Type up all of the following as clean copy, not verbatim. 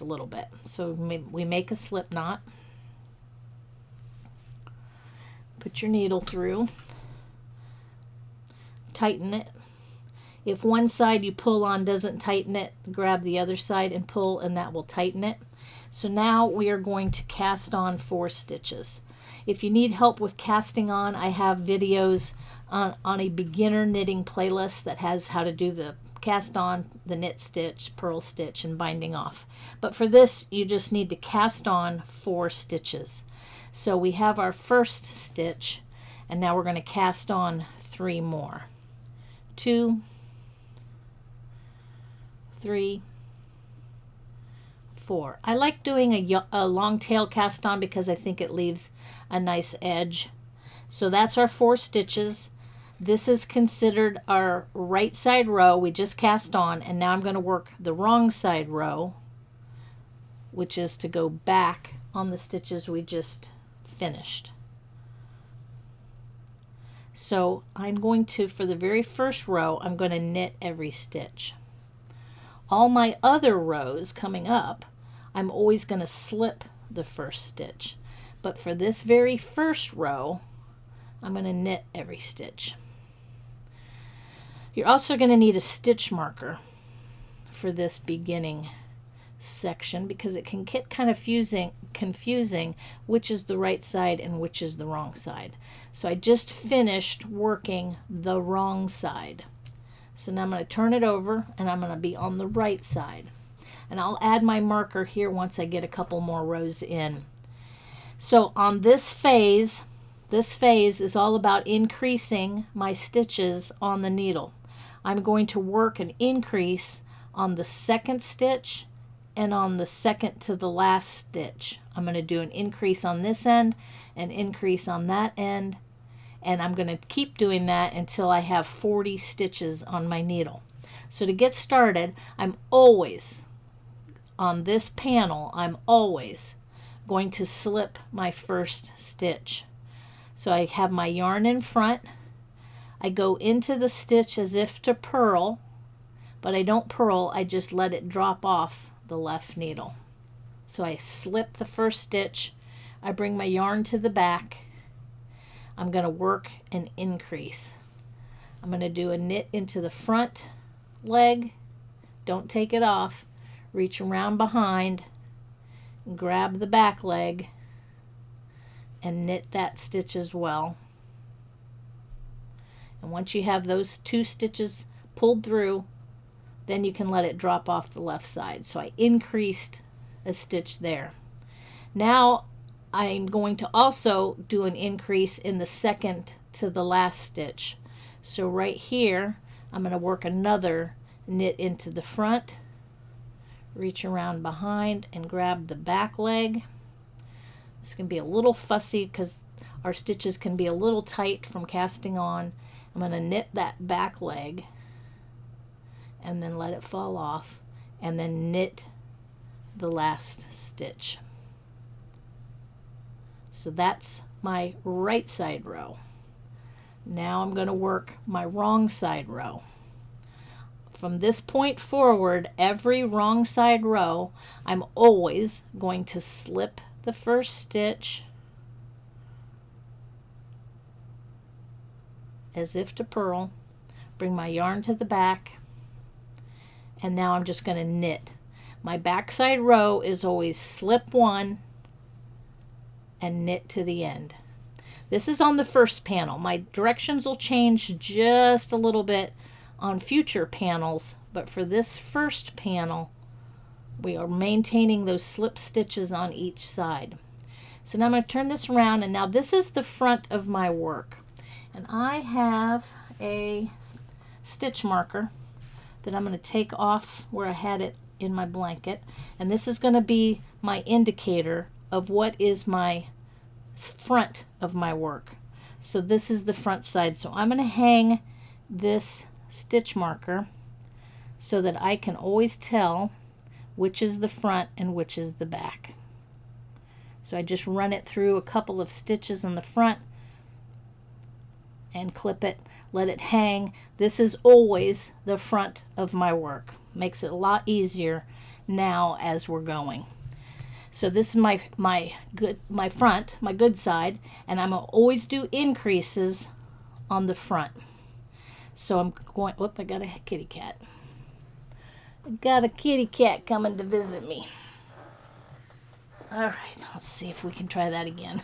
a little bit. So we make a slip knot. Put your needle through. Tighten it. If one side you pull on doesn't tighten it, grab the other side and pull, and that will tighten it. So now we are going to cast on 4 stitches. If you need help with casting on, I have videos on a beginner knitting playlist that has how to do the cast on, the knit stitch, purl stitch, and binding off. But for this, you just need to cast on 4 stitches. So we have our first stitch, and now we're going to cast on 3 more. 2, 3, 4. I like doing a long tail cast on because I think it leaves a nice edge. So that's our 4 stitches. This is considered our right side row. We just cast on, and now I'm going to work the wrong side row, which is to go back on the stitches we just finished. So I'm going to, for the very first row, I'm going to knit every stitch. All my other rows coming up, I'm always going to slip the first stitch. But for this very first row, I'm going to knit every stitch. You're also going to need a stitch marker for this beginning section because it can get kind of confusing which is the right side and which is the wrong side. So I just finished working the wrong side. So now I'm going to turn it over and I'm going to be on the right side. And I'll add my marker here once I get a couple more rows in. So on this phase is all about increasing my stitches on the needle. I'm going to work an increase on the second stitch and on the second to the last stitch. I'm going to do an increase on this end, an increase on that end, and I'm going to keep doing that until I have 40 stitches on my needle. So to get started, I'm always, on this panel, I'm always going to slip my first stitch. So I have my yarn in front. I go into the stitch as if to purl, but I don't purl, I just let it drop off the left needle. So I slip the first stitch, I bring my yarn to the back, I'm going to work an increase. I'm going to do a knit into the front leg, don't take it off, reach around behind, grab the back leg, and knit that stitch as well. And once you have those 2 stitches pulled through, then you can let it drop off the left side. So I increased a stitch there. Now I'm going to also do an increase in the second to the last stitch. So right here, I'm going to work another knit into the front, reach around behind and grab the back leg. This can be a little fussy because our stitches can be a little tight from casting on. I'm going to knit that back leg and then let it fall off and then knit the last stitch. So that's my right side row. Now I'm going to work my wrong side row. From this point forward, every wrong side row, I'm always going to slip the first stitch as if to purl, bring my yarn to the back, and now I'm just going to knit. My backside row is always slip 1 and knit to the end. This is on the first panel. My directions will change just a little bit on future panels, but for this first panel, we are maintaining those slip stitches on each side. So now I'm going to turn this around, and now this is the front of my work. And I have a stitch marker that I'm going to take off where I had it in my blanket, and this is going to be my indicator of what is my front of my work. So this is the front side. So I'm going to hang this stitch marker so that I can always tell which is the front and which is the back. So I just run it through a couple of stitches on the front and clip it, let it hang. This is always the front of my work. Makes it a lot easier. now as we're going. So this is my front, my good side, and I'm gonna always do increases on the front. So I'm going, whoop, I got a kitty cat. I got a kitty cat coming to visit me. All right, let's see if we can try that again.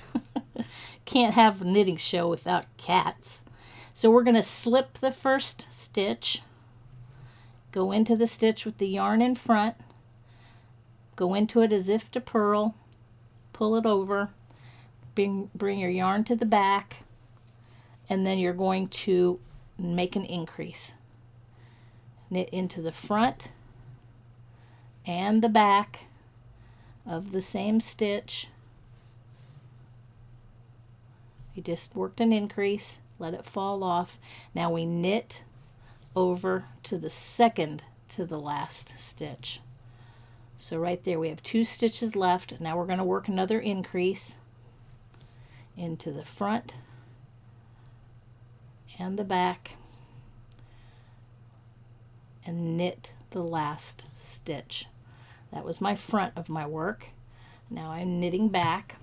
Can't have a knitting show without cats. So we're gonna slip the first stitch, go into the stitch with the yarn in front, go into it as if to purl, pull it over, bring your yarn to the back, and then you're going to make an increase. Knit into the front and the back of the same stitch. You just worked an increase, let it fall off. Now we knit over to the second to the last stitch. So right there we have 2 stitches left. Now we're going to work another increase into the front and the back and knit the last stitch. That was my front of my work. Now I'm knitting back.